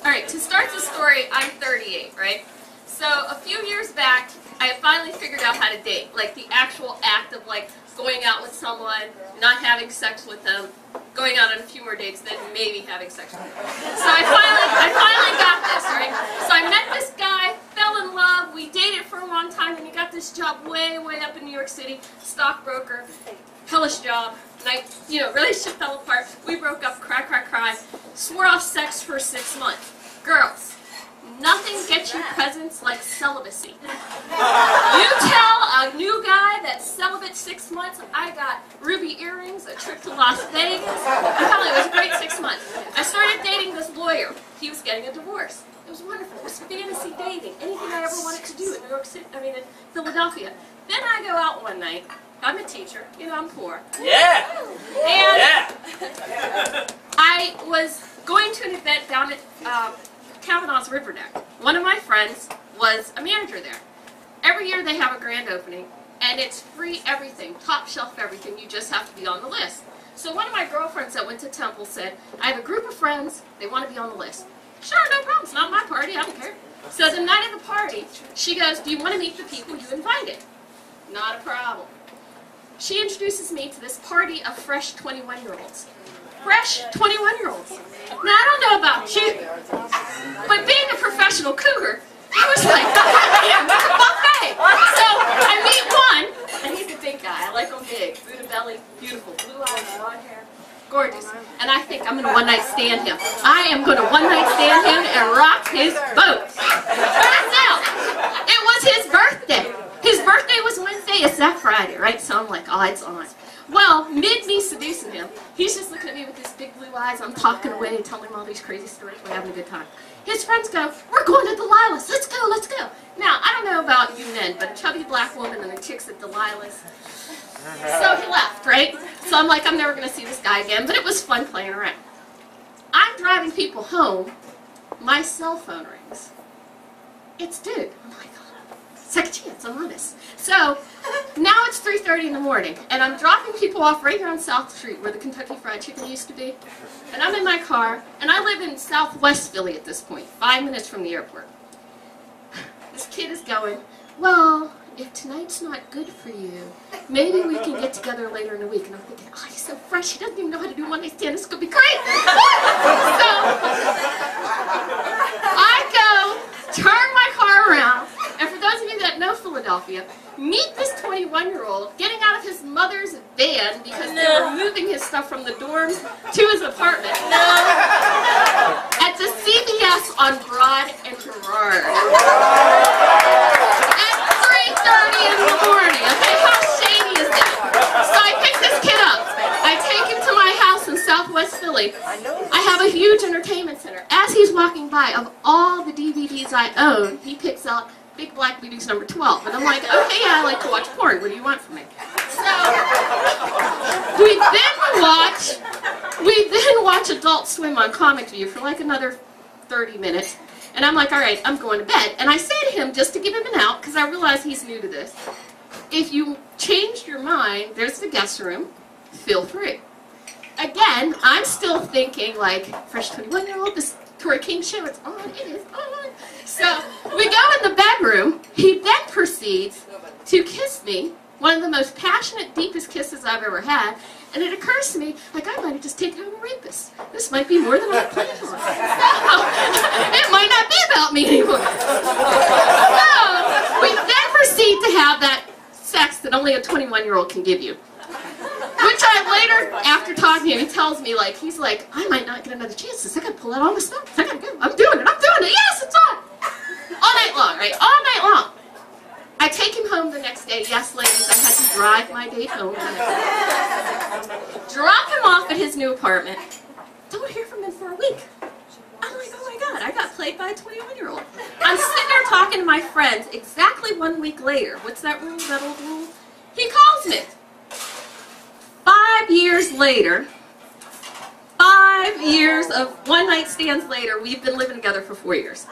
Alright, to start the story, I'm 38, right? So a few years back, I finally figured out how to date. Like the actual act of like going out with someone, not having sex with them, going out on a few more dates, then maybe having sex with them. So I finally got this, right? So I met this guy, fell in love, we dated for a long time, and he got this job way up in New York City, stockbroker, hellish job. And relationship fell apart. We broke up, cry, swore off sex for 6 months. Girls, nothing gets you presents like celibacy. You tell a new guy that's celibate 6 months, I got ruby earrings, a trip to Las Vegas. I'm telling you, it was a great 6 months. I started dating this lawyer. He was getting a divorce. It was wonderful. It was fantasy dating. Anything I ever wanted to do in New York City, in Philadelphia. Then I go out one night. I'm a teacher. I'm poor. Yeah! And I was going to an event down at Kavanaugh's River Deck. One of my friends was a manager there. Every year they have a grand opening, and it's free everything, top shelf everything. You just have to be on the list. So one of my girlfriends that went to Temple said, I have a group of friends, they want to be on the list. Sure, no problem, it's not my party, I don't care. So the night of the party, she goes, do you want to meet the people you invited? Not a problem. She introduces me to this party of fresh 21-year-olds. Fresh 21-year-olds. Now, I don't know about you, but being a professional cougar, I was like, it's a buffet. So I meet one, and he's a big guy. I like him big. Buddha belly, beautiful, blue eyes, blonde hair, gorgeous. And I think I'm going to one-night stand him. I am going to one-night stand him and rock his boat. Turns out, it was his birthday. His birthday was Wednesday, it's that Friday, right? So I'm like, oh, it's on. Well, mid me seducing him, he's just looking at me with his big blue eyes. I'm talking away, telling him all these crazy stories. We're having a good time. His friends go, we're going to Delilah's. Let's go, let's go. Now, I don't know about you men, but a chubby black woman and the chicks at Delilah's. So he left, right? So I'm like, I'm never going to see this guy again, but it was fun playing around. I'm driving people home. My cell phone rings. It's dude. I'm like, second chance, I'm honest. So, now it's 3:30 in the morning, and I'm dropping people off right here on South Street where the Kentucky Fried Chicken used to be. And I'm in my car, and I live in southwest Philly at this point, 5 minutes from the airport. This kid is going, well, if tonight's not good for you, maybe we can get together later in the week. And I'm thinking, oh, he's so fresh, he doesn't even know how to do one-night stand, this could be great. So, I go, turn my car around, and for those of you that know Philadelphia, meet this 21-year-old getting out of his mother's van because they were moving his stuff from the dorms to his apartment. At the CVS on Broad and Girard. At 3:30 in the morning. Okay, how shady is that? So I pick this kid up. I take him to my house in southwest Philly. I have a huge entertainment center. As he's walking by, of all the DVDs I own, he picks out Big Black Beauty's number 12. And I'm like, okay, yeah, I like to watch porn. What do you want from me? So, we then watch Adult Swim on Comic View for like another 30 minutes. And I'm like, all right, I'm going to bed. And I say to him, just to give him an out, because I realize he's new to this, if you changed your mind, there's the guest room, feel free. Again, I'm still thinking like, fresh 21-year-old, this Tori King show, it's on, it is on. So we go in the bedroom. He then proceeds to kiss me, one of the most passionate, deepest kisses I've ever had. And it occurs to me, like, I might have just taken home a rapist. This might be more than I planned on. So, it might not be about me anymore. So we then proceed to have that sex that only a 21-year-old can give you. Which I later, after talking to him, he tells me, like, he's like, I might not get another chance. I gotta pull out all my stuff. I gotta go. I'm doing it. Yes, it's on. All night long, right? All night long. I take him home the next day. Yes, ladies, I had to drive my date home. Drop him off at his new apartment. Don't hear from him for a week. I'm like, oh my God, I got played by a 21-year-old. I'm sitting there talking to my friends. Exactly 1 week later, what's that rule, that old rule? He calls me. 5 years later, 5 years of one-night stands later, we've been living together for 4 years.